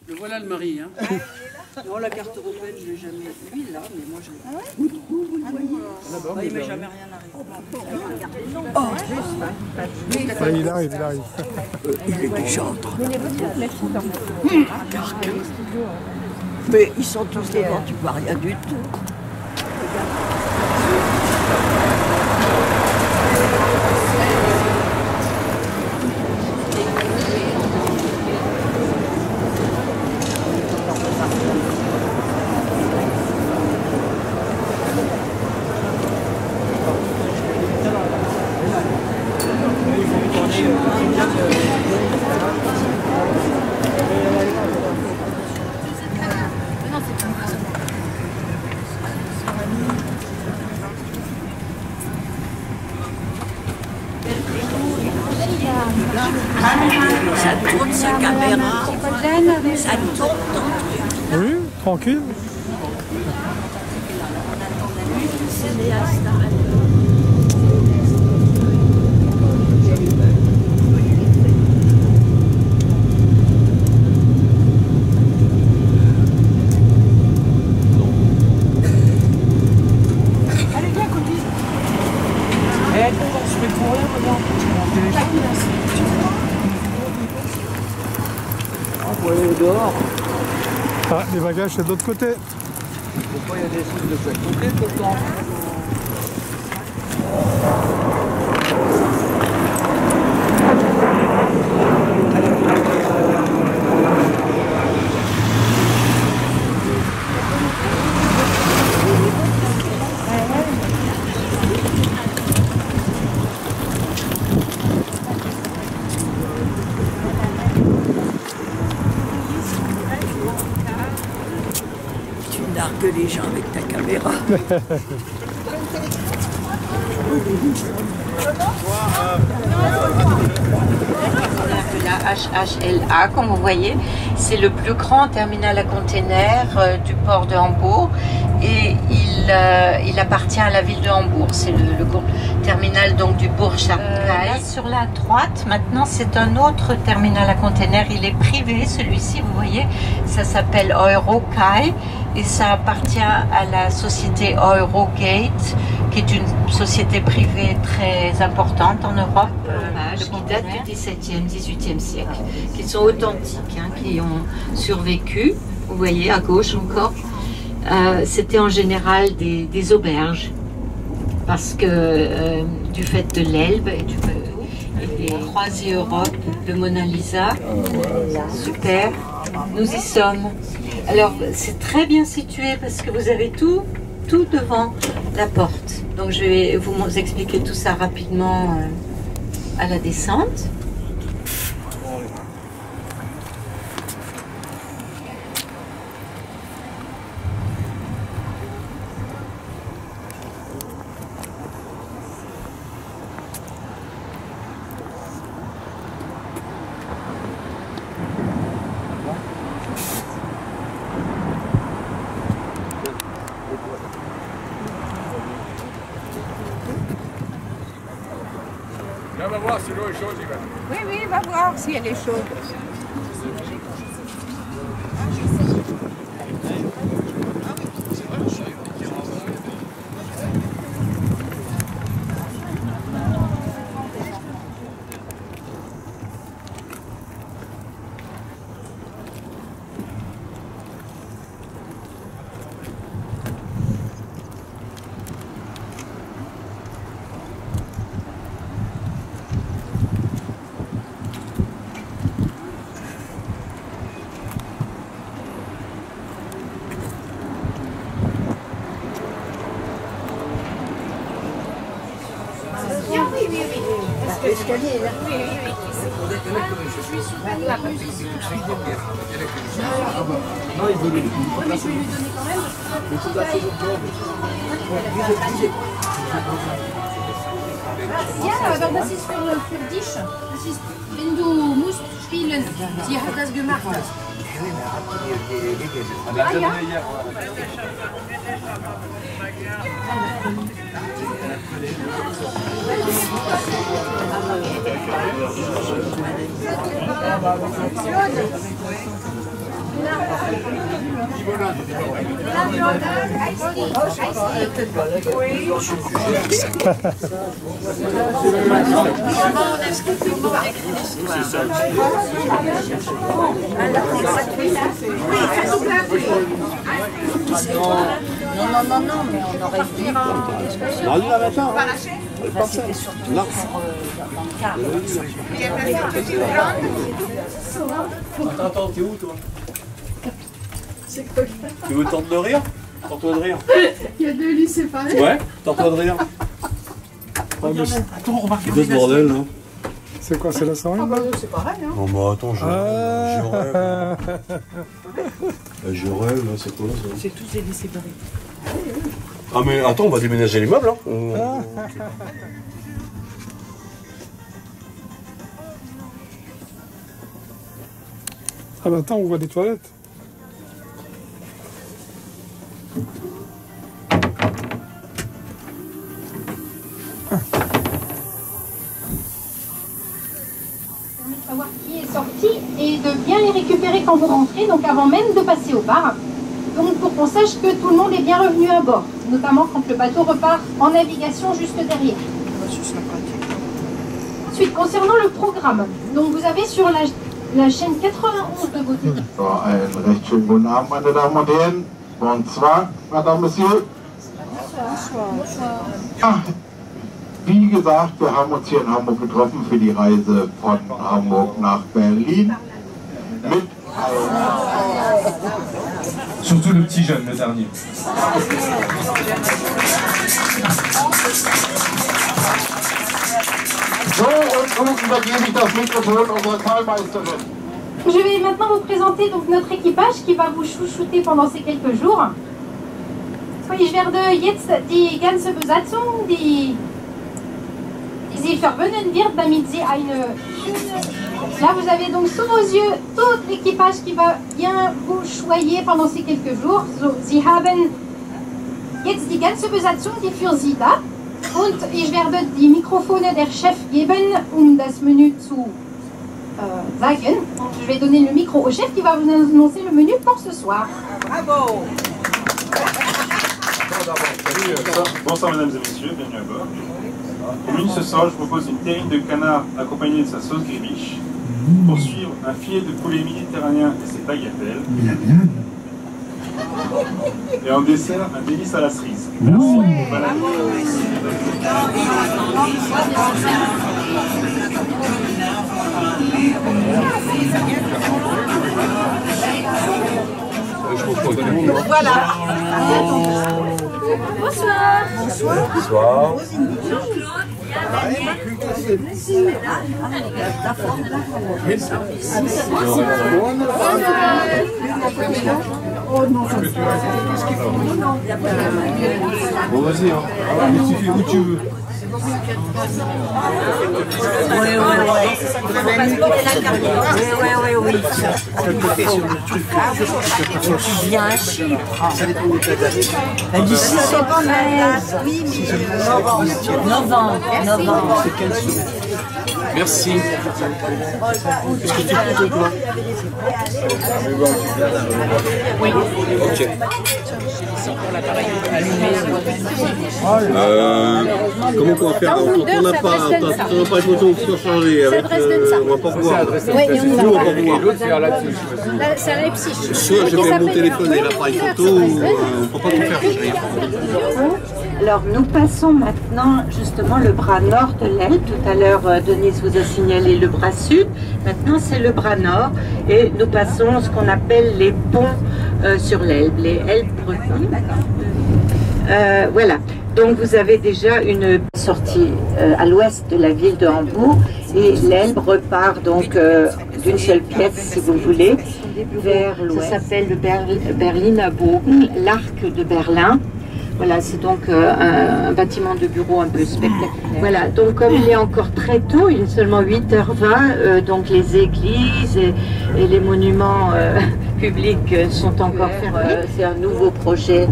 Le voilà le mari, hein. Non, la carte européenne, je l'ai jamais. Lui, là, mais moi, je l'ai. Ah ouais? Ah, il m'est jamais rien arrivé. Il arrive, il arrive. Il est déjà en train. Mais ils sont tous devant, tu vois rien du tout. Ça tourne sa caméra, ça tourne ton truc. Oui, tranquille. Allez, viens, copine. Eh, on se fait pour rien, regarde. On peut aller dehors. Ah, les bagages, c'est de l'autre côté. Pourquoi il y a des trucs de chaque côté pourtant? Tu nargues les gens avec ta caméra. De la HHLA, comme vous voyez, c'est le plus grand terminal à containers du port de Hambourg et il appartient à la ville de Hambourg. C'est le terminal donc du Burj-Al-Kai. Sur la droite, maintenant, c'est un autre terminal à containers. Il est privé, celui-ci, vous voyez, ça s'appelle Eurokai et ça appartient à la société Eurogate, qui est une société privée très importante en Europe, qui date du XVIIe, XVIIIe siècle, qui sont authentiques, hein, qui ont survécu. Vous voyez, à gauche encore, c'était en général des auberges, parce que du fait de l'Elbe et des croisées Europe, le Mona Lisa, super, nous y sommes. Alors, c'est très bien situé parce que vous avez tout devant la porte. Donc je vais vous expliquer tout ça rapidement à la descente. Là, on va voir si l'eau est chaude, Yvan. Oui, oui, va voir si elle est chaude. L'escalier est là. Oui, oui, oui. Je suis super là. Non, il veut le. Oui, mais je vais lui donner quand même. Mais tout à fait Ja, aber das ist für dich. Das ist, wenn du musst spielen. Sie hat das gemacht. Ah ja? Non, mais on aurait dû. Non, là maintenant. C'était surtout Non. dans le cadre. Attends, t'es où toi? Tu veux tenter de rire? Tente-toi de rire. Il y a deux lits séparés. Ouais, tente-toi de rire. Attends, remarquez. C'est ce bordel là. C'est quoi, c'est la soirée là? C'est pareil, hein. Non bah attends, je rêve. Je rêve là, c'est quoi ça? C'est tous des lits séparés. Ah mais attends, on va déménager les meubles hein. Ah bah attends, on voit des toilettes. Savoir qui est sorti et de bien les récupérer quand vous rentrez, donc avant même de passer au bar. Donc pour qu'on sache que tout le monde est bien revenu à bord, notamment quand le bateau repart en navigation juste derrière. Ensuite, concernant le programme, donc vous avez sur la chaîne 91 de votre équipe. So, einen recht schönen guten Abend, meine Damen und Herren. Bonsoir, Madame, Monsieur. Ja, wie gesagt, wir haben uns hier in Hamburg getroffen für die Reise von Hamburg nach Berlin. Mit Surtout le petit jeune, le dernier. So, und nun übergebe ich das Mikrofon unserer Zahlmeisterin. Je vais maintenant vous présenter donc notre équipage qui va vous chouchouter pendant ces quelques jours. So, ich werde jetzt die ganze Besatzung, die sie verwöhnen wird, damit sie eine schöne... Là, vous avez donc sous vos yeux tout l'équipage qui va bien vous choyer pendant ces quelques jours. So, sie haben jetzt die ganze Besatzung, die für sie da. Und ich werde die Mikrofone der Chef geben, das Menü zu sagen. Je vais donner le micro au chef qui va vous annoncer le menu pour ce soir. Bravo. Bonsoir mesdames et messieurs, bienvenue à bord. Au menu ce soir, je vous propose une terrine de canard accompagnée de sa sauce gribiche. Pour suivre, un filet de poulet méditerranéen et ses tagliatelles. Et en dessert, un délice à la cerise. Merci. Bonne Voilà. Bonsoir. Bonsoir. Bon vas-y hein. Tu fais où tu veux. Oui. Tu viens à Chypre. Du 6 au 13. Oui, mais novembre. Merci. Est-ce que tu es de toi? Oui. Ok. Comment on va faire? On n'a pas de photo qui sont changées. On va pas pouvoir. Nous, on va pouvoir. C'est à Leipzig. Soit je mets mon téléphone et l'appareil photo, on ne peut pas tout faire. Alors nous passons maintenant justement le bras nord de l'Elbe. Tout à l'heure Denise vous a signalé le bras sud. Maintenant c'est le bras nord et nous passons ce qu'on appelle les ponts sur l'Elbe, les Elbbrücken. Voilà, donc vous avez déjà une sortie à l'ouest de la ville de Hambourg et l'Elbe repart donc d'une seule pièce si vous voulez vers l'ouest. Ça s'appelle le Berliner Bogen, l'arc de Berlin. Voilà, c'est donc un bâtiment de bureau un peu spectaculaire. Voilà, donc comme il est encore très tôt, il est seulement 8h20, donc les églises et les monuments publics sont encore fermés. C'est un nouveau projet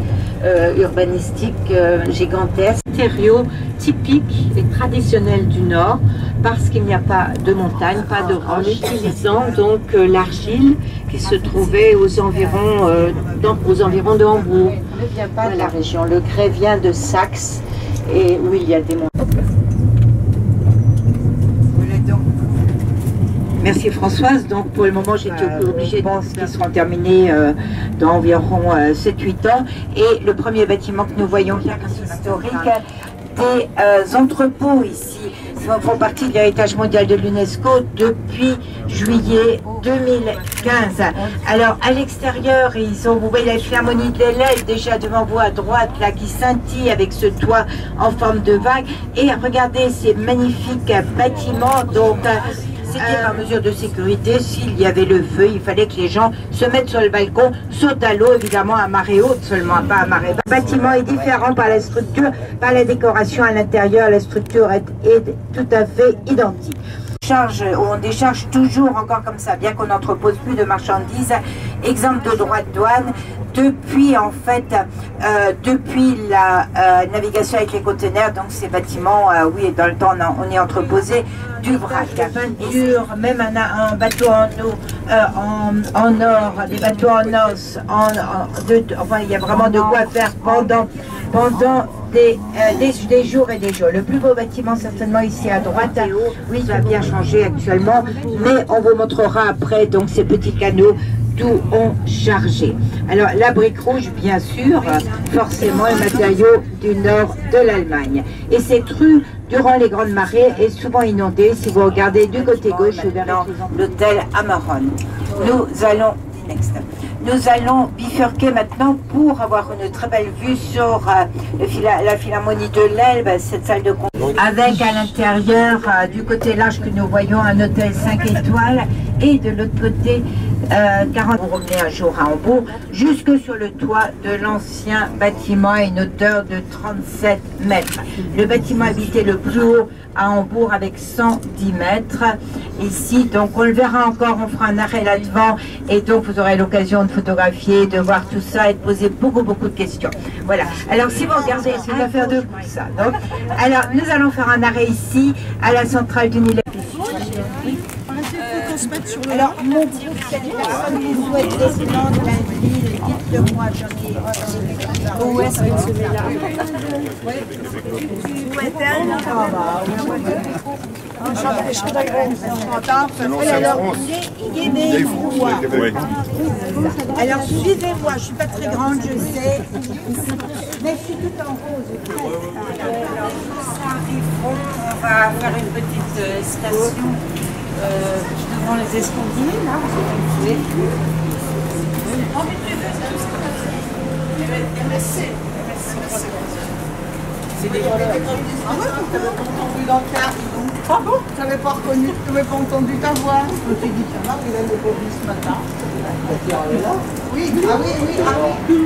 urbanistique gigantesque, stéréotypique et traditionnel du Nord, parce qu'il n'y a pas de montagne, pas de roche, utilisant donc l'argile qui se trouvait aux environs de Hambourg. Ne vient pas de la région. Le grès vient de Saxe et où il y a des montagnes. Merci Françoise. Donc pour le moment j'étais obligée de penser qu'ils seront terminés dans environ 7-8 ans. Et le premier bâtiment que nous voyons là, historique, des entrepôts ici font partie de l'héritage mondial de l'UNESCO depuis juillet 2015. Alors à l'extérieur, vous voyez la Philharmonie de l'Hélène déjà devant vous à droite là qui scintille avec ce toit en forme de vague. Et regardez ces magnifiques bâtiments. Donc c'était par mesure de sécurité, s'il y avait le feu, il fallait que les gens se mettent sur le balcon, sautent à l'eau, évidemment à marée haute seulement, pas à marée basse. Le bâtiment est différent par la structure, par la décoration à l'intérieur, la structure est tout à fait identique. On décharge toujours encore comme ça, bien qu'on n'entrepose plus de marchandises, exemple de droits de douane, depuis en fait, depuis la navigation avec les conteneurs, donc ces bâtiments, oui, dans le temps on est entreposé du vrac. Peinture, même un bateau en eau, en or, des bateaux en os, enfin il y a vraiment de quoi faire pendant des jours et des jours. Le plus beau bâtiment certainement ici à droite, oui il va bien changer actuellement, mais on vous montrera après donc ces petits canaux d'où on chargé. Alors la brique rouge bien sûr, forcément un matériau du nord de l'Allemagne. Et cette rue durant les grandes marées est souvent inondée. Si vous regardez du côté gauche, vous verrez l'hôtel Amaron. Nous allons bifurquer maintenant pour avoir une très belle vue sur la Philharmonie de l'Elbe, cette salle de concert. Avec à l'intérieur, du côté large que nous voyons, un hôtel 5 étoiles et de l'autre côté, 40. Vous revenez un jour à Hambourg, jusque sur le toit de l'ancien bâtiment à une hauteur de 37 mètres. Le bâtiment habité le plus haut à Hambourg avec 110 mètres. Ici, donc on le verra encore, on fera un arrêt là-devant et donc vous aurez l'occasion de photographier, de voir tout ça et de poser beaucoup de questions. Voilà. Alors si vous regardez, c'est une affaire de goût ça. Donc, alors nous allons faire un arrêt ici à la centrale du Nil. Alors, mon Dieu, s'il y a des personnes qui souhaitent descendre de la ville, dites-le-moi, j'en ai... Où est-ce qu'elle se met là? Où est-elle? Alors, suivez-moi, je ne suis pas très grande, je sais, mais je suis toute en rose. On va faire une petite station. Devant les escaliers, là, vous avez vu. C'est des voleurs. Ah ouais, vous t'avais pas entendu dans le car, dis donc. Ah bon? Je n'avais pas reconnu, je n'avais pas entendu ta voix. Je me suis dit, tiens, là, il a le produit ce matin. Oui, ah oui, oui, ah oui.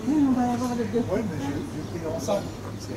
Oui, on va avoir le deux. Oui, mais j'ai pris ensemble. Aussi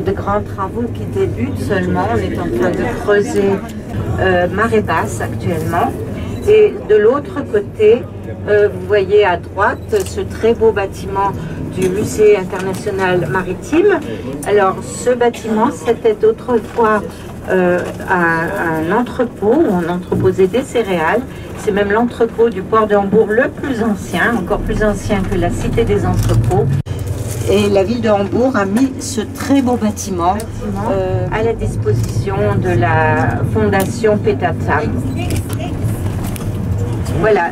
de grands travaux qui débutent seulement. On est en train de creuser marée basse actuellement. Et de l'autre côté, vous voyez à droite ce très beau bâtiment du Musée international maritime. Alors ce bâtiment, c'était autrefois un entrepôt où on entreposait des céréales. C'est même l'entrepôt du port de Hambourg le plus ancien, encore plus ancien que la cité des entrepôts. Et la ville de Hambourg a mis ce très beau bâtiment à la disposition de la fondation Petatsam. Voilà,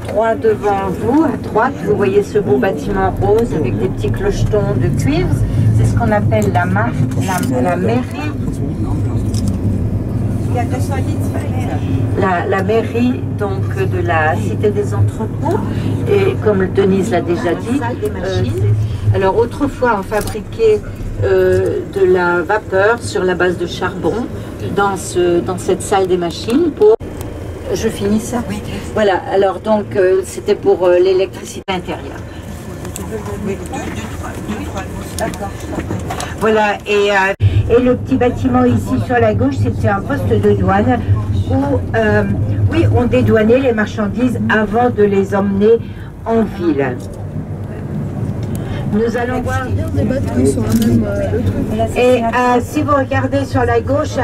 droit devant vous, à droite, vous voyez ce beau bâtiment rose avec des petits clochetons de cuivre. C'est ce qu'on appelle la mairie. La mairie donc de la cité des entrepôts, et comme Denise l'a déjà dit, alors autrefois on fabriquait de la vapeur sur la base de charbon dans cette salle des machines pour... Je finis ça? Oui. Voilà, alors donc c'était pour l'électricité intérieure. Oui, d'accord. Voilà, et le petit bâtiment ici sur la gauche, c'était un poste de douane où oui, on dédouanait les marchandises avant de les emmener en ville. Nous allons voir des bateaux sur la même et si vous regardez sur la gauche,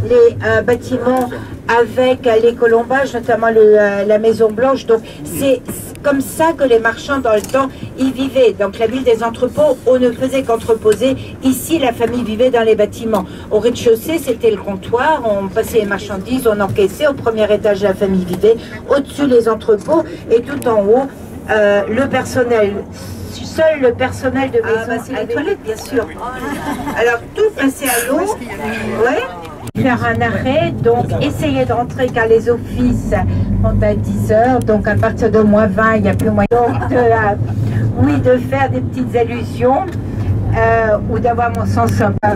les bâtiments avec les colombages, notamment la Maison Blanche, donc c'est comme ça que les marchands dans le temps y vivaient. Donc la ville des entrepôts, on ne faisait qu'entreposer. Ici, la famille vivait dans les bâtiments. Au rez-de-chaussée, c'était le comptoir, on passait les marchandises, on encaissait. Au premier étage, la famille vivait. Au-dessus, les entrepôts, et tout en haut, le personnel. Seul le personnel de maison les toilettes, bien sûr. Alors tout passer à l'eau, ouais. Faire un arrêt, donc essayer de rentrer car les offices sont à 10 heures, donc à partir de -20, il n'y a plus moyen de faire des petites allusions ou d'avoir mon sens sympa.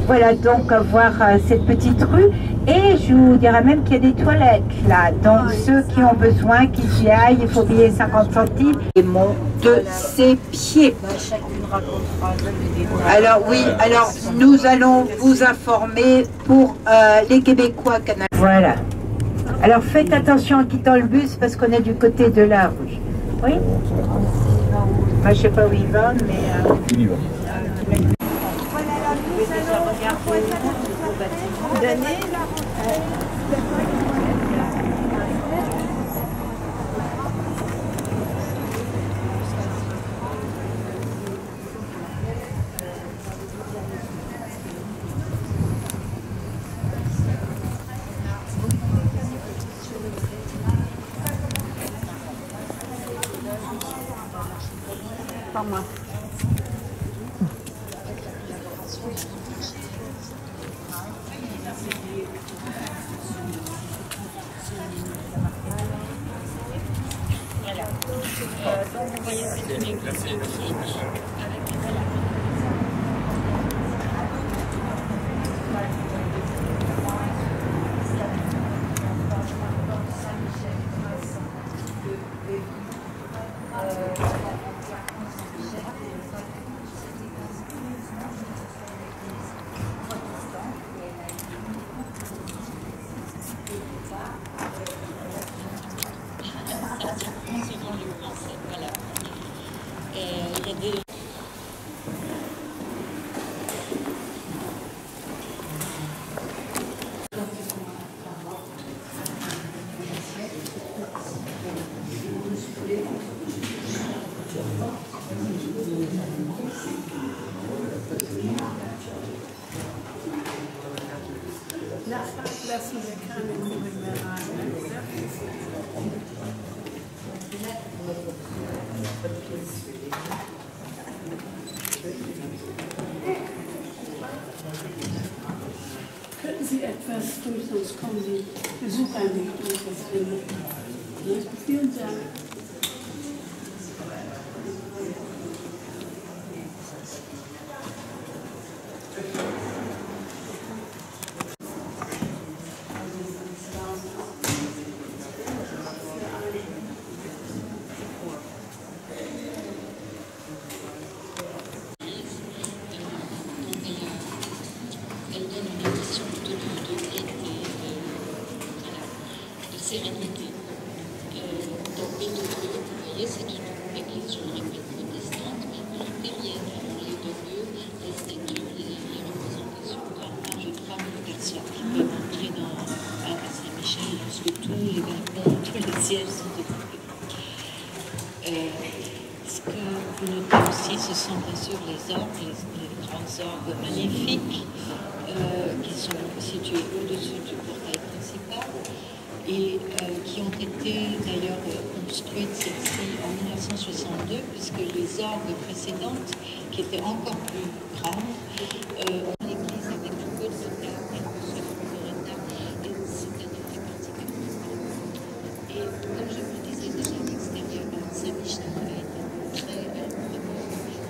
Voilà, donc voir cette petite rue. Et je vous dirais même qu'il y a des toilettes là. Donc ceux qui ont besoin, qu'ils y aillent, il faut payer 50 centimes. Et de ses pieds. Alors oui, alors nous allons vous informer pour les Québécois canadiens. Voilà. Alors faites attention en quittant le bus parce qu'on est du côté de la rue. Oui. Moi je sais pas où il va, mais... Il y va. Pas moi. Donc vous voyez cette ligne Könnten Sie etwas durch, sonst kommen die Besucher nicht durch das Film. Vielen Dank. Sérénité. Donc, Béthodieu, vous voyez, c'est une église, je le répète, protestante, mais luthérienne. Alors, les deux lieux, les statues, les représentations, je crois que personne qui peut entrer à Saint-Michel lorsque tous les balcons, tous les sièges sont occupés. Ce que vous notez aussi, ce sont bien sûr les orgues, les grands orgues magnifiques qui sont situés au-dessus du portail principal. Et qui ont été d'ailleurs construites celles-ci en 1962, puisque les orgues précédentes, qui étaient encore plus grandes, l'église avec un peu de retard, quelques secondes de retard, et c'est un effet particulier. Et comme je vous disais déjà, l'extérieur de Saint-Michel a été très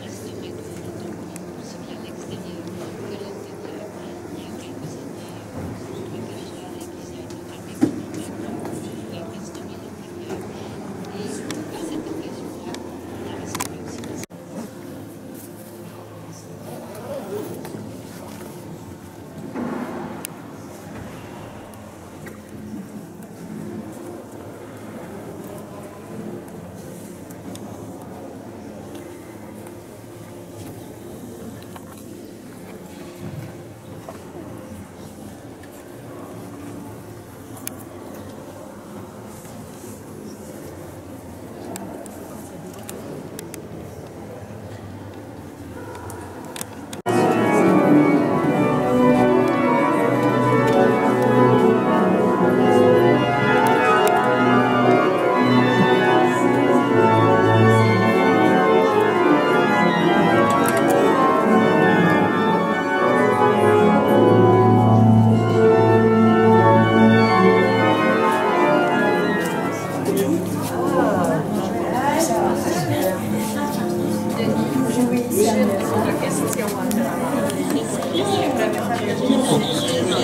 restauré depuis longtemps, aussi bien l'extérieur que l'intérieur. Il y a quelques années, l'église a été fermée.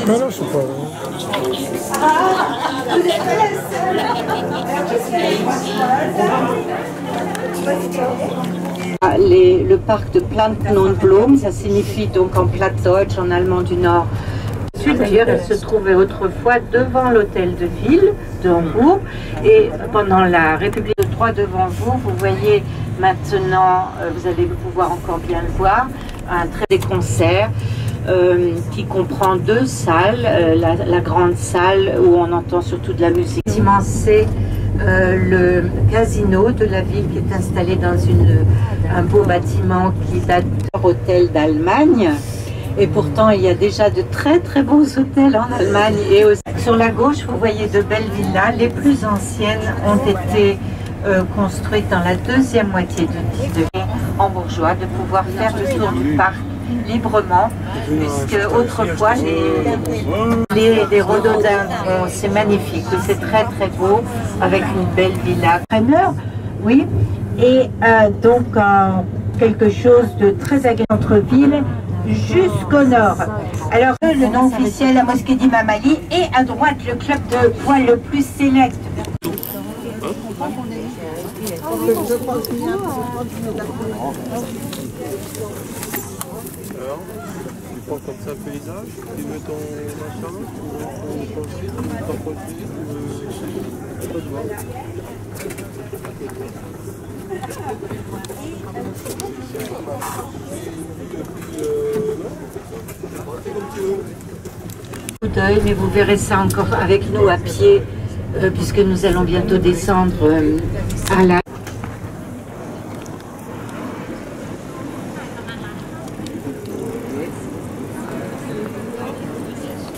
Mais là, je sais pas. Le parc de Planten und Blumen, ça signifie donc en Plattdeutsch, en allemand du Nord. Elle se trouvait autrefois devant l'hôtel de ville de Hambourg, et pendant la République de Troyes devant vous, vous voyez maintenant, vous allez pouvoir encore bien le voir, un très des concerts qui comprend deux salles, la grande salle où on entend surtout de la musique. C'est le casino de la ville qui est installé dans un beau bâtiment qui date d'un hôtel d'Allemagne. Et pourtant, il y a déjà de très très beaux hôtels en Allemagne. Et aussi, sur la gauche, vous voyez de belles villas. Les plus anciennes ont été construites dans la deuxième moitié du 19e hambourgeois, de pouvoir faire le tour du parc librement, puisque autrefois les rhododendrons, c'est magnifique, c'est très très beau, avec une belle villa. Oui, et donc quelque chose de très agréable entre ville jusqu'au nord. Alors le nom officiel, la mosquée d'Imam Ali, et à droite le club de voile le plus sélect. Alors, tu prends comme ça le paysage, tu mets ton machin, ton profil, ton voir. Coup d'œil, mais vous verrez ça encore avec nous à pied, puisque nous allons bientôt descendre à la...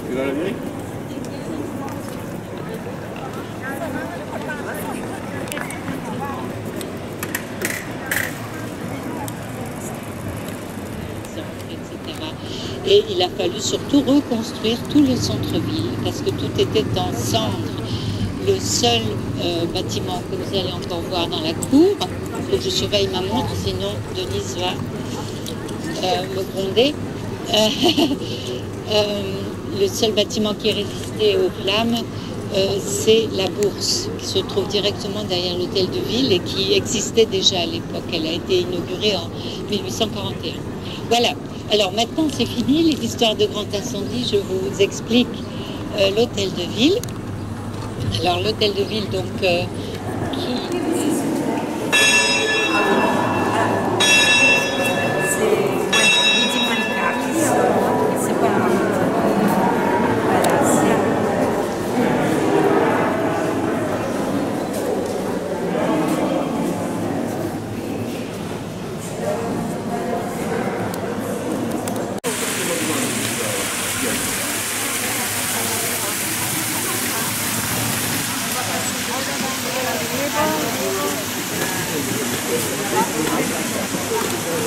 Tu vas à l'Amérique ? Et il a fallu surtout reconstruire tout le centre-ville parce que tout était en cendres. Le seul bâtiment que vous allez encore voir dans la cour, il faut que je surveille ma montre, sinon Denise va me gronder. Le seul bâtiment qui est résisté aux flammes, c'est la bourse qui se trouve directement derrière l'hôtel de ville et qui existait déjà à l'époque. Elle a été inaugurée en 1841. Voilà. Alors maintenant c'est fini les histoires de grand incendie. Je vous explique l'hôtel de ville. Alors l'hôtel de ville donc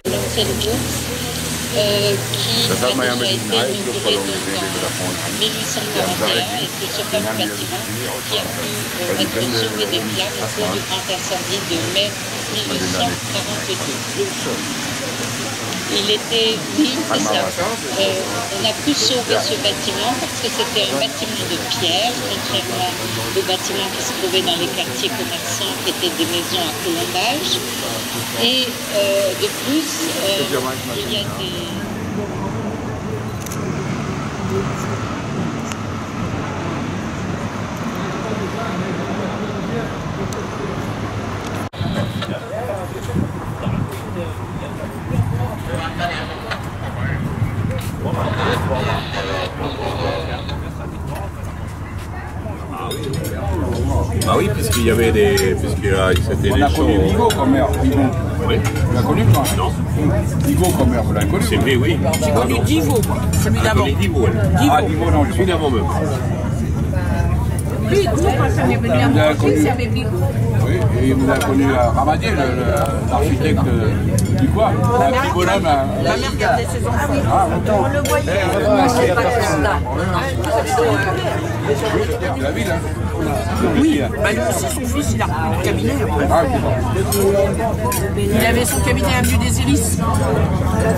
l'ancienne bourse qui a déjà été inaugurée en 1841 et c'est ce fameux bâtiment qui a pu être sauvé des flammes au cours du grand incendie de mai 1842. Il était, oui, c'est ça. On a pu sauver ce bâtiment parce que c'était un bâtiment de pierre, contrairement aux bâtiments qui se trouvaient dans les quartiers commerçants qui étaient des maisons à colombage. Et de plus, il y a des... Ah oui, puisqu'il y avait des... c'était on a connu Vigo comme maire. Oui. Vous l'avez connu toi? Non. Vigo comme maire, vous l'avez connu? C'est vrai, oui. J'ai connu Divo, celui d'avant. Ah, Divo, non, celui d'avant même. Vigo, quand ça m'est venu à mon fils, il y avait Vigo. Oui, et vous avez connu Ramadier, l'architecte du quoi? La mère gardait ses enfants. On le voyait. La ville, hein? Oui, bah lui aussi, son fils, il a repris le cabinet. Il avait son cabinet avenue des Hélices.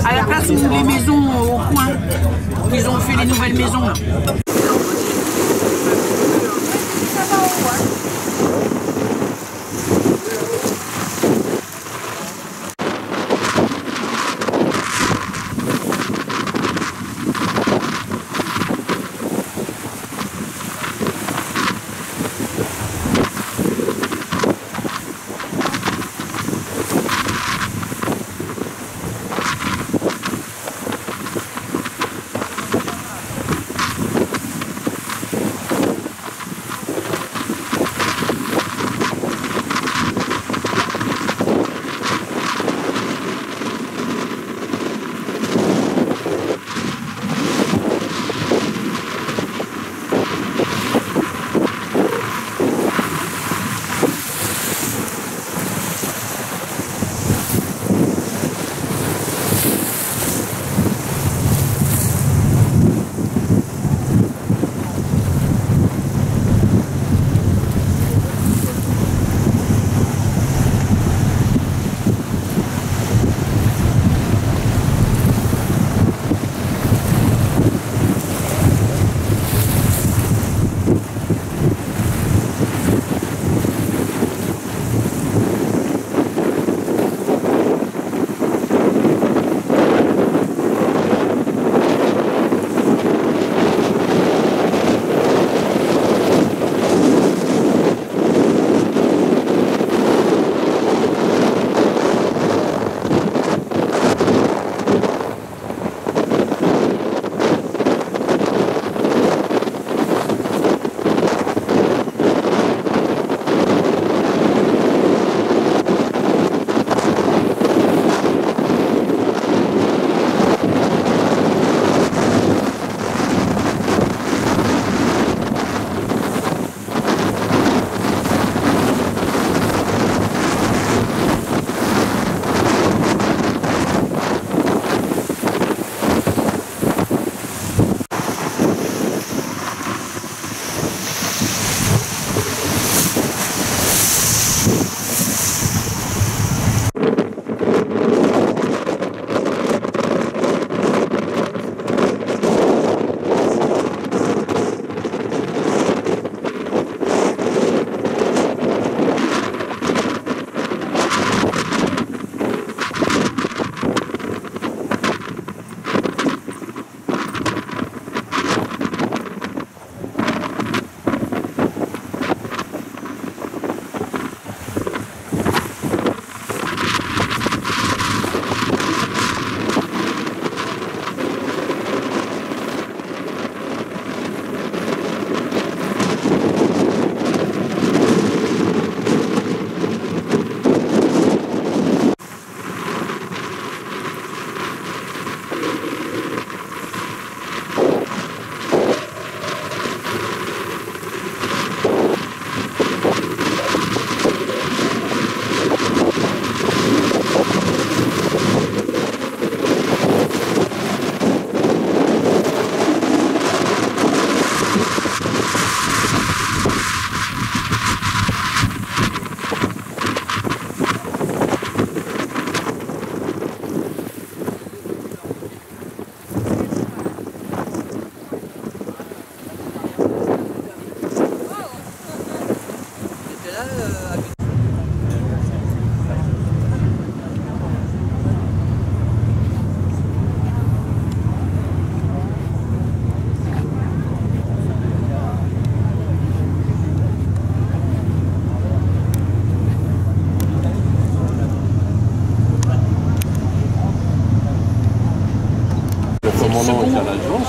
À la place où les maisons au coin, ils ont fait les nouvelles maisons. Là.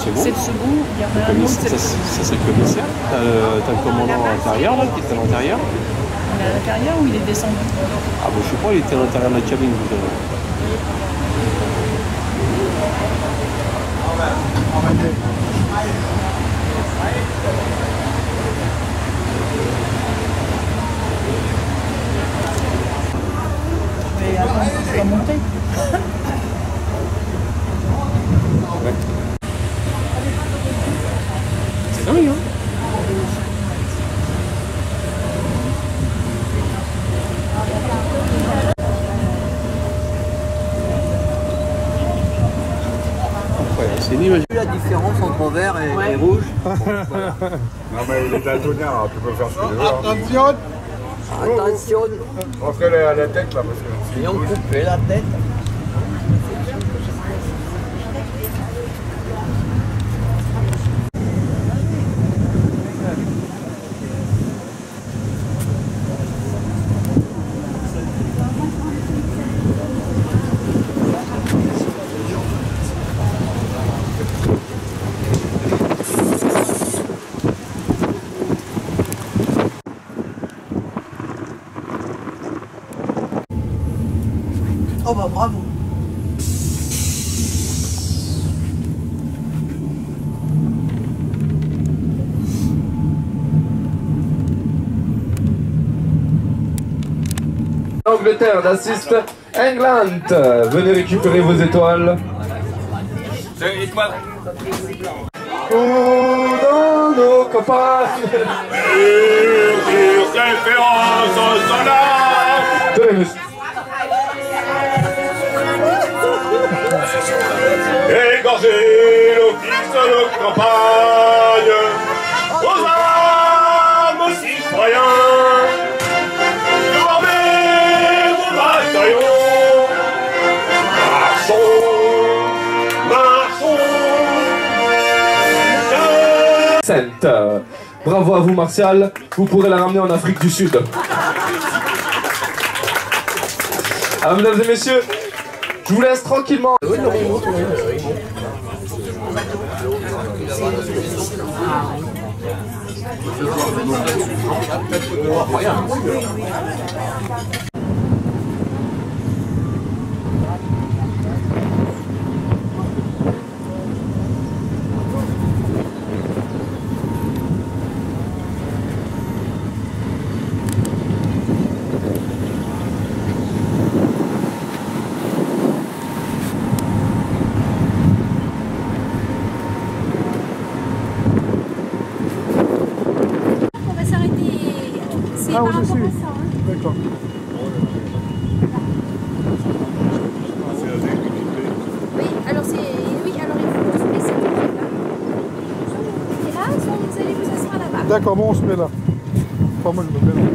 c'est bon. C'est le second, il y en a un autre. Ça c'est le commissaire. T'as le commandant à l'intérieur là, qui était à l'intérieur. Il est à l'intérieur ou il est descendu? Ah bah je sais pas, il était à l'intérieur de la cabine. Mais attends, tu vas monter. C'est dingue, hein? C'est une image. La différence entre vert et rouge. Non mais il est daltonien, alors tu peux faire ce que tu veux. Attention. Attention. Rentrez à la tête là parce que... Et on coupe la tête. Oh bah bravo. Angleterre d'assist England. Venez récupérer vos étoiles. Dans nos campagnes. Sur référence au soldats. Tenez-nous. Égorger l'office de nos campagnes, aux armes citoyens, formez vos bataillons, marchons. Sainte. Bravo à vous Martial, vous pourrez la ramener en Afrique du Sud. Alors mesdames et messieurs, je vous laisse tranquillement. Ah, au-dessus. D'accord. Oui, alors c'est... Oui, alors il faut se laisser là. Et là, vous allez vous asseoir là-bas. D'accord, bon, on se met là. Enfin, moi, je me mets là.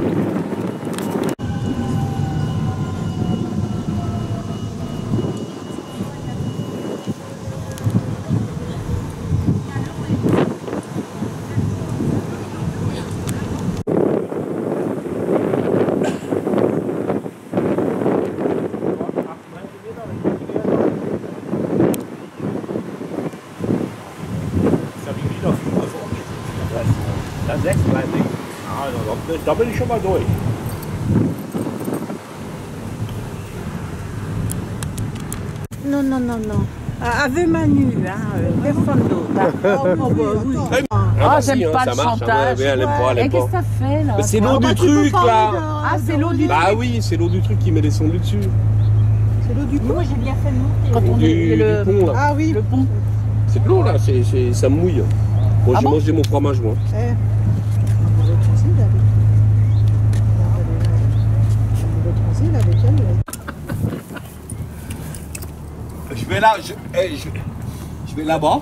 Da bin ich schon mal durch. Non, non, non, non. Ave Manu, hein, personne d'autre. Ah, j'aime pas le chantage. Et qu'est-ce que ça fait là? C'est l'eau du truc là. Ah, c'est l'eau du truc. Bah oui, c'est l'eau du truc qui met les sons dessus. C'est l'eau du pont. Moi j'ai bien fait monter. Quand on est le pont là. Ah oui, le pont. C'est de l'eau là, ça mouille. Moi j'ai mangé mon fromage moi. Je vais là, je vais là-bas.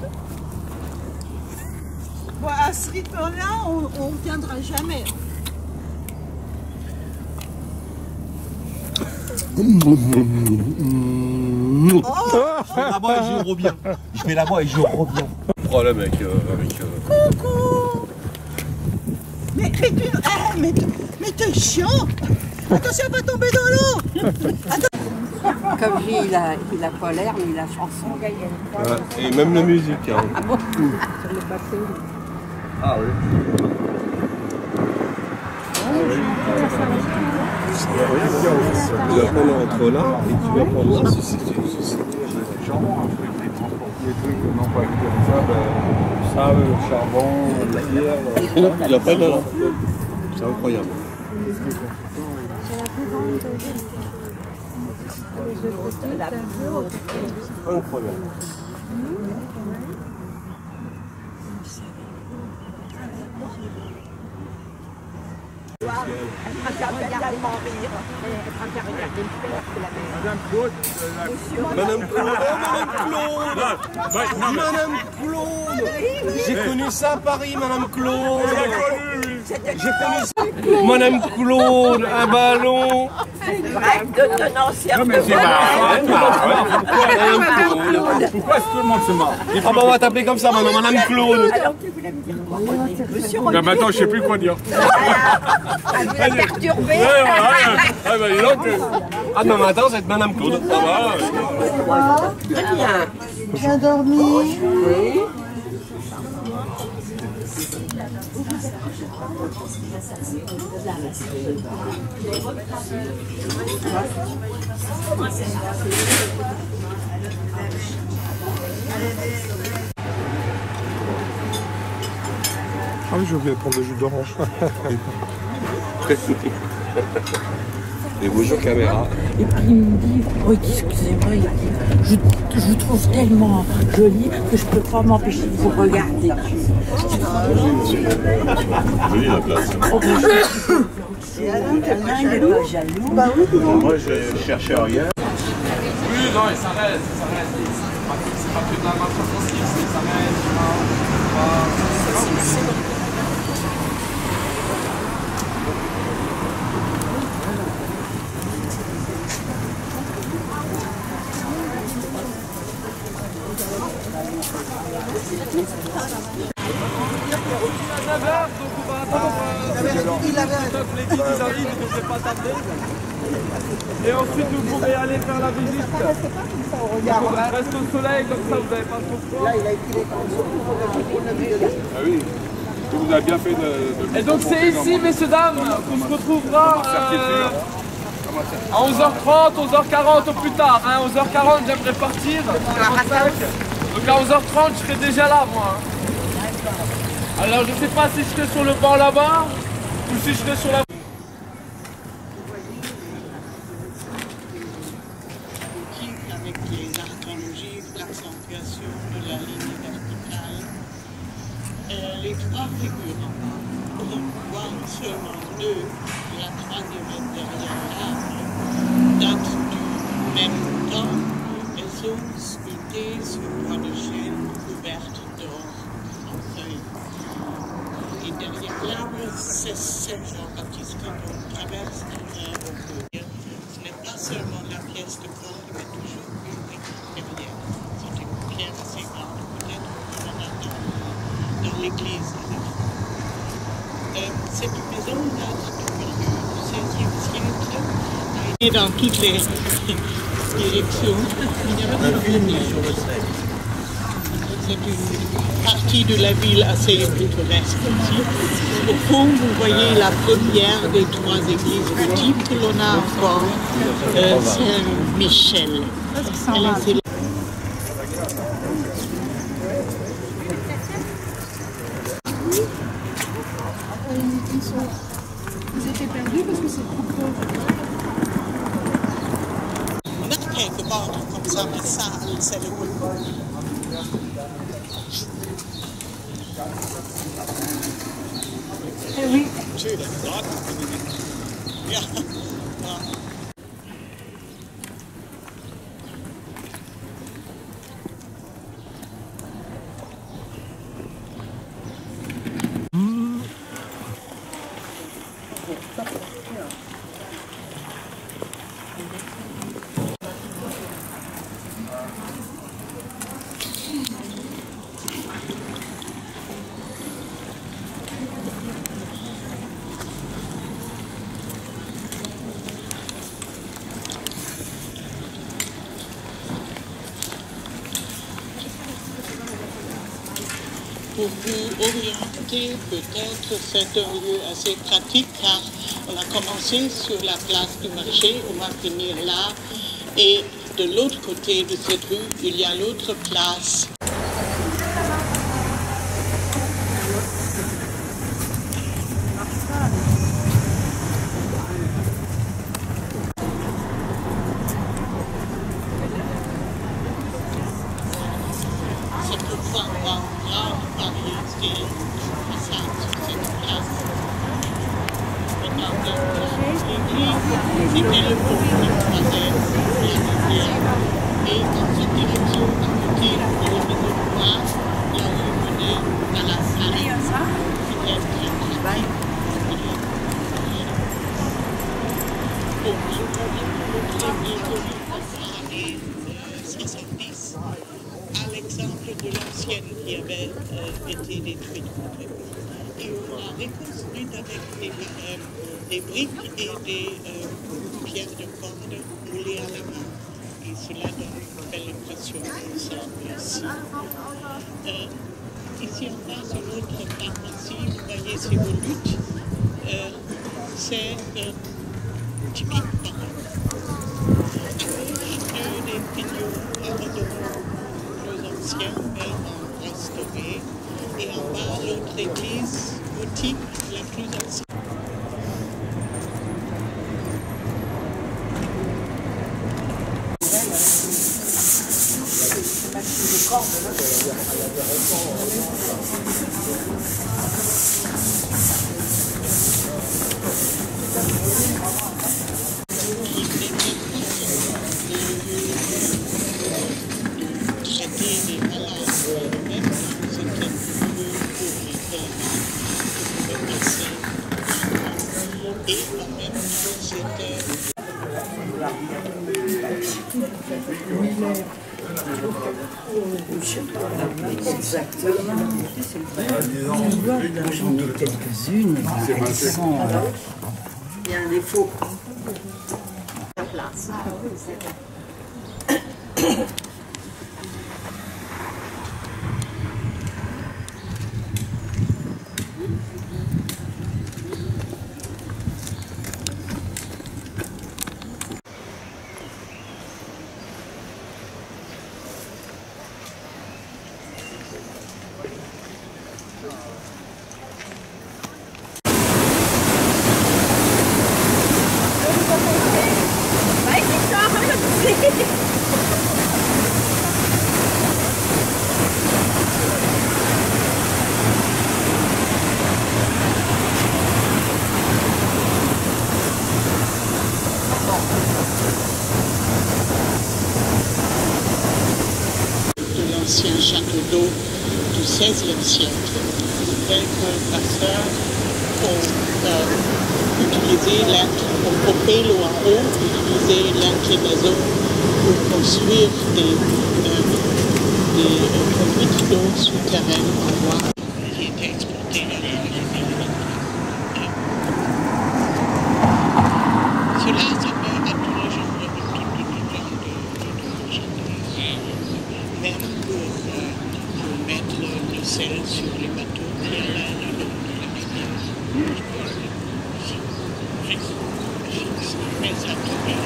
Bon, à ce rythme-là, on ne viendra jamais. Je vais là-bas et je reviens. Je vais là-bas et je reviens. Problème avec. Coucou. Mais t'es chiant. Attention, elle va tomber dans l'eau. comme lui, il a pas l'air, mais il a la chanson. Et même la musique. Hein. Ah bon? Ah oui. Tu vas prendre entre là et tu vas prendre là. Les trucs non pas comme ça, ça, le charbon, la bière. Il a pas de là. C'est incroyable. Incroyable. Elle préfère tellement rire. Elle préfère regarder le père que la mère. Madame Claude. Madame Claude. Madame Claude. J'ai connu ça à Paris, Madame Claude. J'ai connu ça. Madame Claude, un ballon. Bref, de tenancière de Pourquoi est-ce que tout le monde se marre? Ah bah on va t'appeler comme ça maintenant, Madame Claude. Alors tu voulais me dire quoi? Monsieur Ben maintenant je sais plus quoi dire. Elle vous a perturbé. Ah non mais attends, c'est Madame Claude. Ça va. Très bien. Bien dormi. Oui. Ah oui, j'ai oublié de prendre le jus d'orange. Et bonjour caméra. Et puis il me dit, oh, excusez-moi, il dit, je vous trouve tellement jolie que je ne peux pas m'empêcher de vous regarder. Jolie la place. Oh, ben, et Alain, il n'est pas jaloux. Bah oui, non. Moi je cherchais rien. Oui, non, et ça reste. C'est pas que de la marche offensive, ça reste. Et ensuite vous pourrez aller faire la visite. Reste au soleil, comme ça vous n'avez pas trop froid. Là, il a été les conditions pour la vue de la. Ah oui, vous avez bien fait de... Et donc c'est ici, messieurs, dames, qu'on se retrouvera à 11h30, 11h40 au plus tard. Hein, 11h40, j'aimerais partir. Donc à 11h30, je serai déjà là, moi. Alors je ne sais pas si je serai sur le banc là-bas ou si je serai sur la... Avec les arcs longiques, l'accentuation de la ligne verticale. Les trois figurants, on voit seulement deux, la troisième est derrière l'arbre, datent du même temps et sont sculptées sur bois de chêne couverte d'or en feuilles. Et derrière l'arbre, c'est Saint-Jean-Baptiste qu'on traverse derrière au cours. Ce n'est pas seulement la pièce de corps, mais toujours une derrière. C'est une pierre assez grande, peut-être qu'on en a dans l'église. Cette maison date du XVIe siècle, et dans toutes les directions. C'est une partie de la ville assez pittoresque ici. Au fond, vous voyez la première des trois églises petites que l'on a encore, Saint-Michel. Vous étiez perdus parce que c'est trop pauvre. Mettre quelque part comme ça, mais ça, c'est le coup. Eh oui. pour vous orienter, peut-être c'est un lieu assez pratique car on a commencé sur la place du marché, on va finir là et de l'autre côté de cette rue, il y a l'autre place. C'est pourquoi on va voir varier des façades sur cette place. Regardez, l'église, c'était le pont qui croisait la rivière. Et dans cette direction, à côté de la maison noire, la rue menait à la salle qui est très pratique. Au milieu des années 70, à l'exemple de l'ancienne qui avait été détruite complètement. Et on l'a reconstruite avec des briques et des pierres de corde moulées à la main. Et cela donne une belle impression ensemble ici. Ici en bas, sur l'autre pharmacie, vous voyez ces volutes. C'est typique maroc. À gauche, des pignots abandonnés plus anciens, mais restaurés. Et en bas, l'autre église gothique, la plus ancienne. Et en même temps, c'était... Exactement. J'en ai quelques-unes. Il y a un défaut. La place. L'ancien château d'eau du XVIe siècle. Quelques passeurs ont utilisé ont coupé l'eau en haut, utilisé l'inclinaison pour construire des conduites d'eau souterraines en bois qui étaient exportées à la Cela, ça fait à tous les gens de même pour mettre le sel sur les bateaux qui allaient le long de la rivière. Mais ça tombait.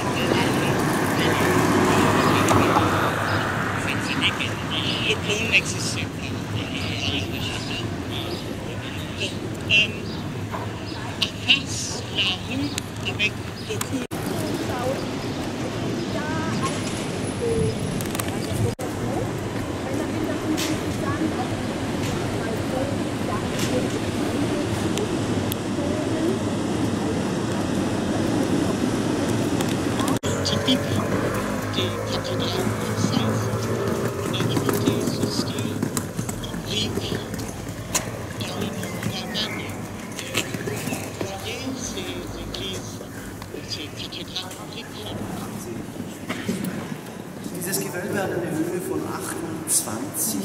Le pont n'existait pas. En face, la rue avec beaucoup typique des cathédrales françaises. On a imité ce style en briques dans le nord d'Allemagne. Vous voyez ces églises, ces cathédrales en briques. Dieses Gewölbe hat eine Höhe von 28,7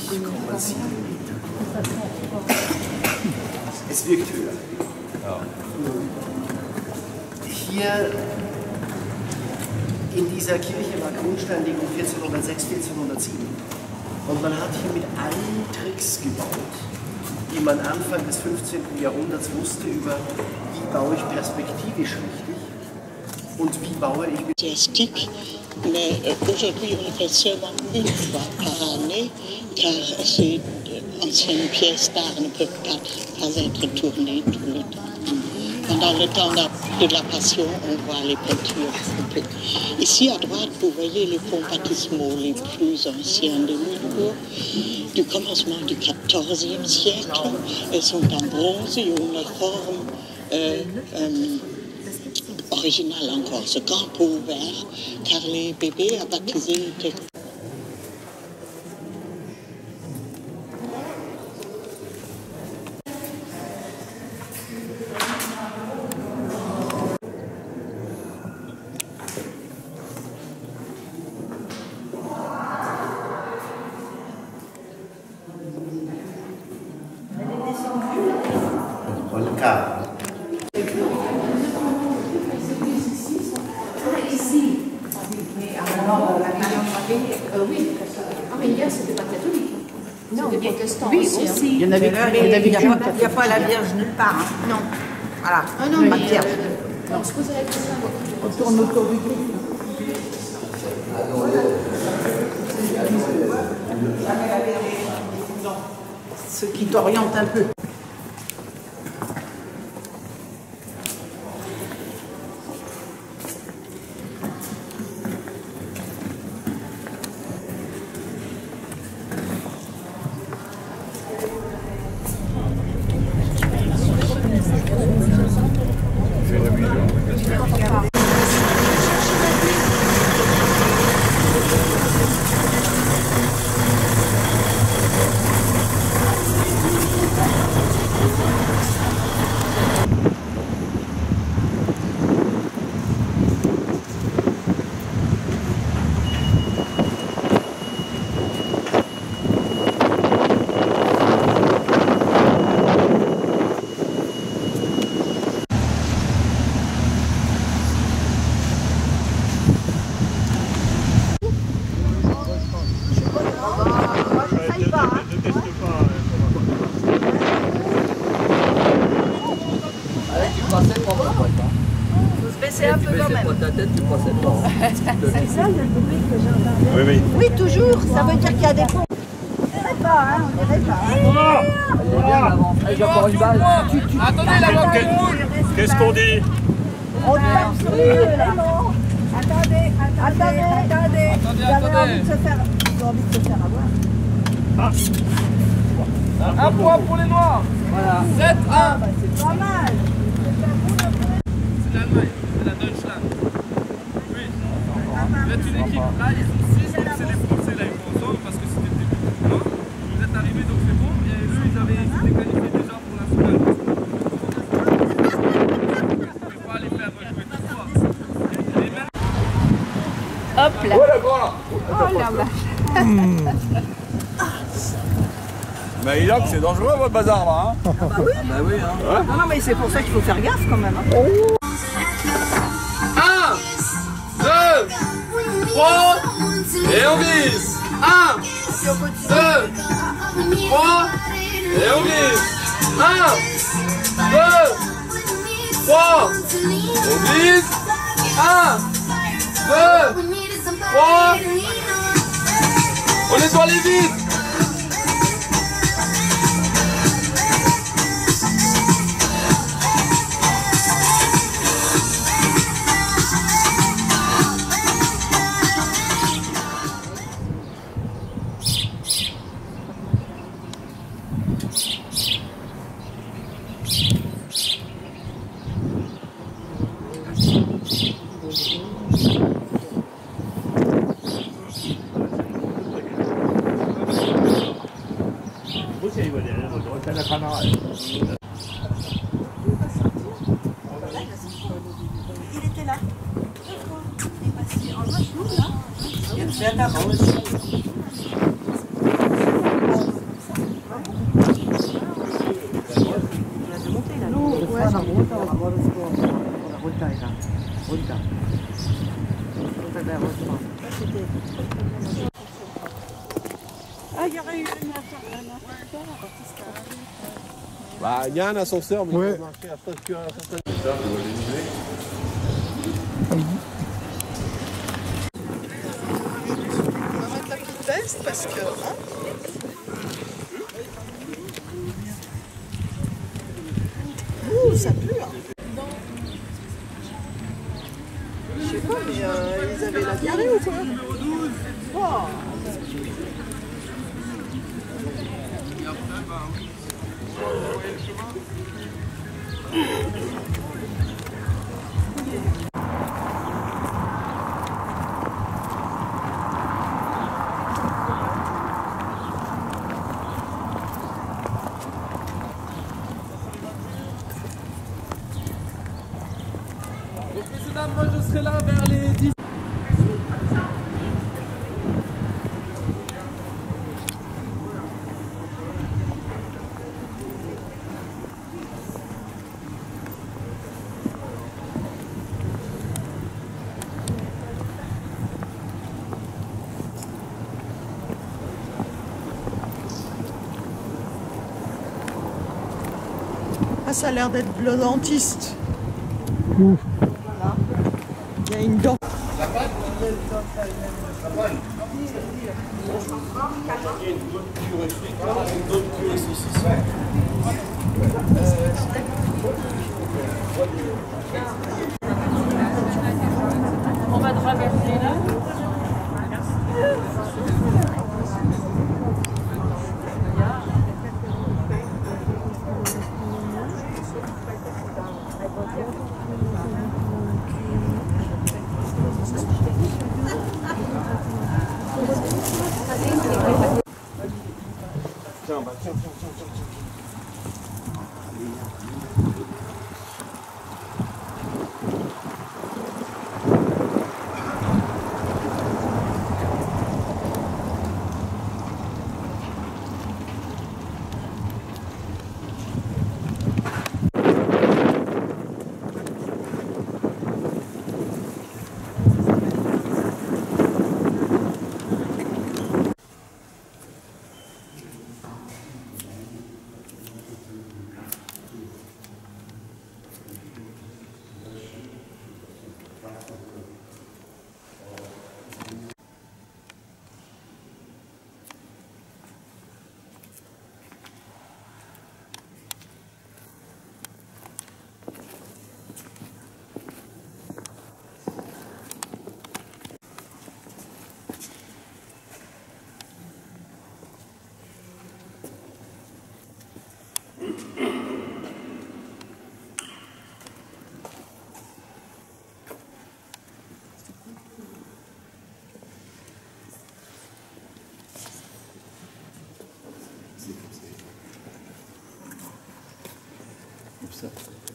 Metern. Es wirkt höher. Ja. Hier in dieser Kirche war Grundsteinlegung 1406, 1407. Und man hat hier mit allen Tricks gebaut, wie man Anfang des 15. Jahrhunderts wusste über, wie baue ich perspektivisch richtig und wie baue ich... Mais aujourd'hui, on le fait seulement une fois par année, car ces anciennes pièces d'art ne peuvent pas être tournées tout le temps. Pendant le temps de la Passion, on voit les peintures coupées. Ici à droite, vous voyez les fonds baptismaux les plus anciens de Lunebourg, du commencement du XIVe siècle. Elles sont en bronze et ont une forme originale encore, ce grand pot ouvert, car les bébés à baptiser étaient... Il y en avait, il n'y a pas la Vierge nulle part. Hein. Non. Voilà. Ah non, pas de Vierge. On se posait la question. On tourne autour du cul. Ce qui t'oriente un peu. C'est un peu quand même. C'est ça le bruit que j'entendais. Oui, oui. Oui, toujours. Ça veut dire qu'il y a des ponts. On dirait pas, hein. On dirait pas. J'ai encore une balle. Attendez, la banque elle bouge. Qu'est-ce qu'on dit? On tape sur les éléments. Attendez. Vous avez envie de se faire avoir. Un point pour les Noirs. Voilà. 7-1. C'est pas mal. C'est l'Allemagne, c'est la Deutschland. Oui. Vous êtes une équipe, là ils sont 6, donc c'est les Français, là ils vont ensemble parce que c'était début. Vous êtes arrivés donc c'est bon, et eux ils avaient été qualifiés déjà pour la finale. Vous ne pouvez pas les faire jouer tout soir. Hop là. Oh la vache. Mais il a que c'est dangereux votre bazar là, hein. Ah bah oui. Bah oui, hein. Ouais. Non, mais c'est pour ça qu'il faut faire gaffe quand même. Hein. 1, 2, 3, et on vise. 1, 2, 3, et on vise. 1, 2, 3, on vise. 1, 2, 3, on nettoie les vides. Il était là. Il est passé en genou là. Il a fait un Ah, il y aurait eu une affaire. Bah, il y a un ascenseur, mais il va marcher à presque un certain niveau. On va mettre la petite veste parce que... Hein, ouh, ça pue hein. Je sais pas, mais ils avaient la diarrhée ou quoi? Oh. Donc messieurs dames, moi je serai là vers les 10. Ah, ça a l'air d'être le dentiste. Voilà. Il y a une dent. On va traverser là. Tiens, bah tiens. Comme ça,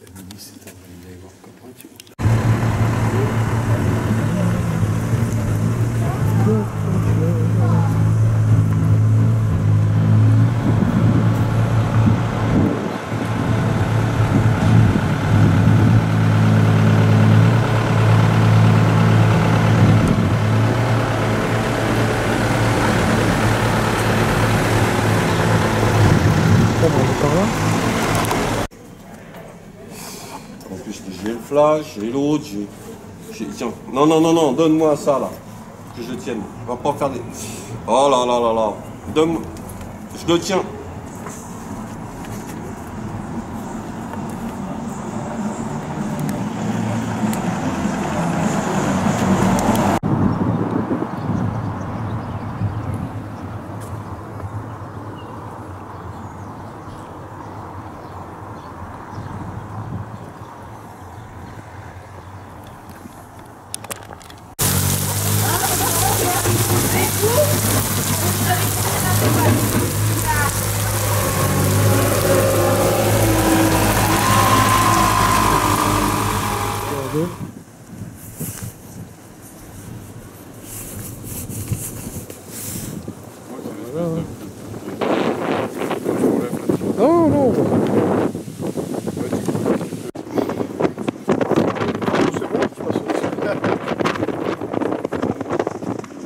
elle me dit c'est un va y voir comment tu vois. En plus, j'ai le flash, j'ai l'autre, tiens, non, donne-moi ça là, que je tienne. On va pas faire des... Oh là là là là, donne-moi, je le tiens. Non, non.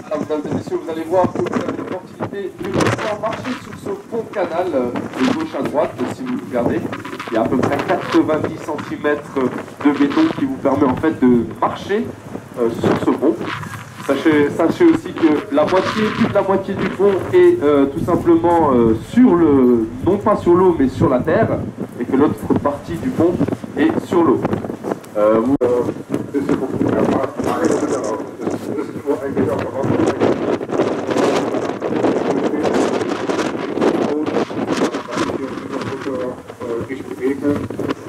Alors, mesdames et messieurs, vous allez voir que vous avez une porte Et je vais pouvoir marcher sur ce pont canal de gauche à droite, si vous regardez. Il y a à peu près 90 cm de béton qui vous permet en fait de marcher sur ce pont. Sachez aussi que toute la moitié du pont est tout simplement sur le, non pas sur l'eau, mais sur la terre, et que l'autre partie du pont est sur l'eau.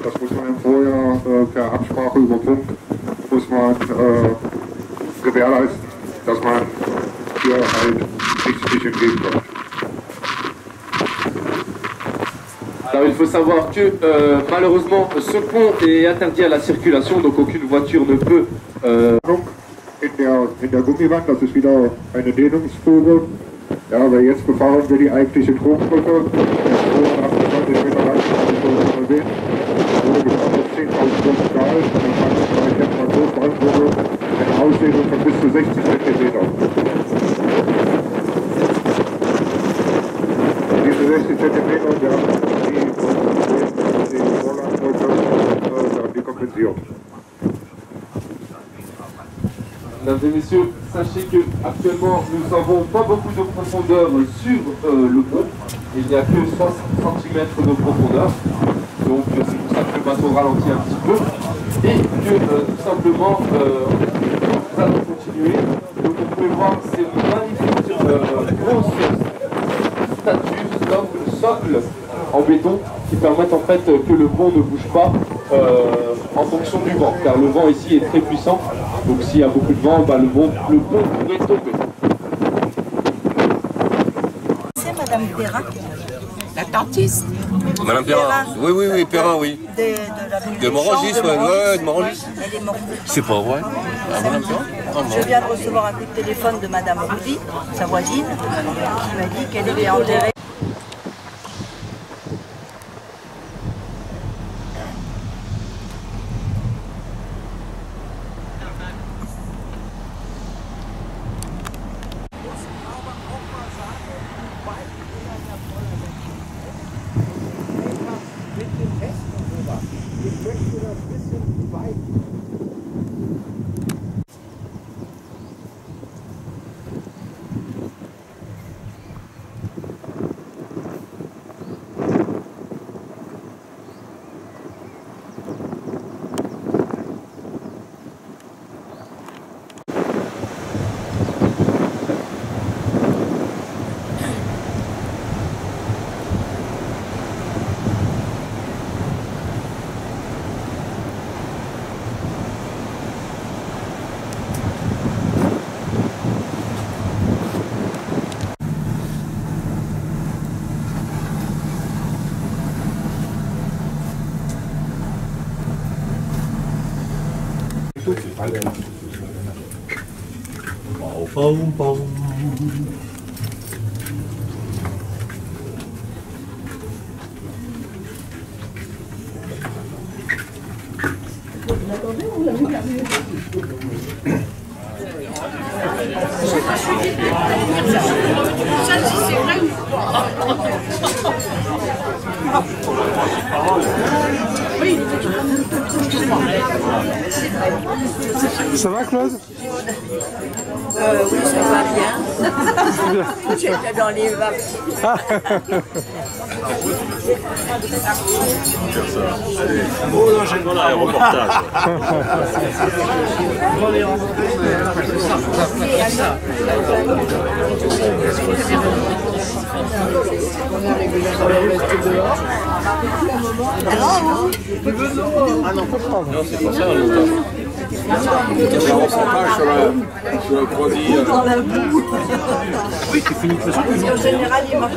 Das muss man vorher per Absprache über Funk muss man gewährleisten, dass man hier halt nicht entgegenkommt. Alors il faut savoir que malheureusement ce pont est interdit à la circulation, donc aucune voiture ne peut... In der Gummiwand, das ist wieder eine Dehnungsfuge. Ja, weil jetzt befahren wir die eigentliche Strombrücke. Der Strom 28 Meter lang, das ist schon mal sehen. Wurde gefahren auf 10.000 Volt Stahl. Dann kann es bei Temperaturveränderung eine Ausdehnung von bis zu 60 cm. Diese 60 cm, wir haben die Vorlandbrücke, die kompensiert. Mesdames et messieurs, sachez que actuellement nous n'avons pas beaucoup de profondeur sur le pont. Il n'y a que 60 cm de profondeur. Donc c'est pour ça que le bateau ralentit un petit peu. Et que tout simplement nous allons continuer. Donc vous pouvez voir ces magnifiques grosses statues, socles en béton qui permettent en fait que le pont ne bouge pas en fonction du vent, car le vent ici est très puissant, donc s'il y a beaucoup de vent, bah, le pont pourrait tomber. C'est Madame Perrin, la dentiste. Madame Perrin, oui, Perrin, oui. De Morangis, ouais, de Morangis. Elle est morte. C'est pas vrai. Ah, Madame Perrin? Je viens de recevoir un coup de téléphone de Madame Rudy, sa voisine, qui m'a dit qu'elle était enterrée. Ça va, Claude? Oui, ça va bien. J'étais dans les vagues. Oh non, j'ai dans un reportage. Ah non, non, c'est pas ça, un reportage sur le produit. Dans la boue. Oui, tu finis presque. Parce qu'en général, il marche.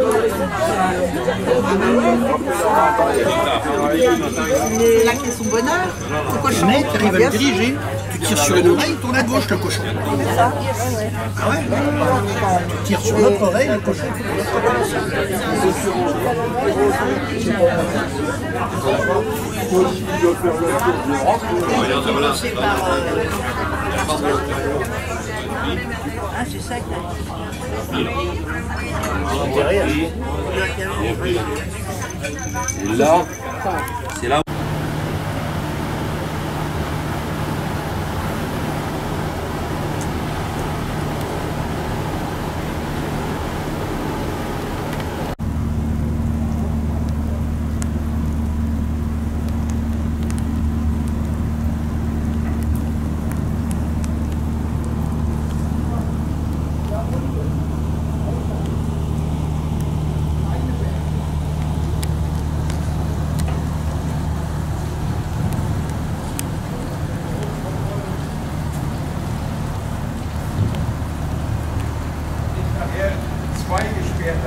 C'est là qu'il est son bonheur. Le cochon. Mais tu arrives à le diriger. Tu tires sur une oreille, il tourne à gauche le cochon. Ah ouais? Tu tires sur l'autre oreille, le cochon. Ah, c'est sec. Et là, c'est là. Zwei gesperrte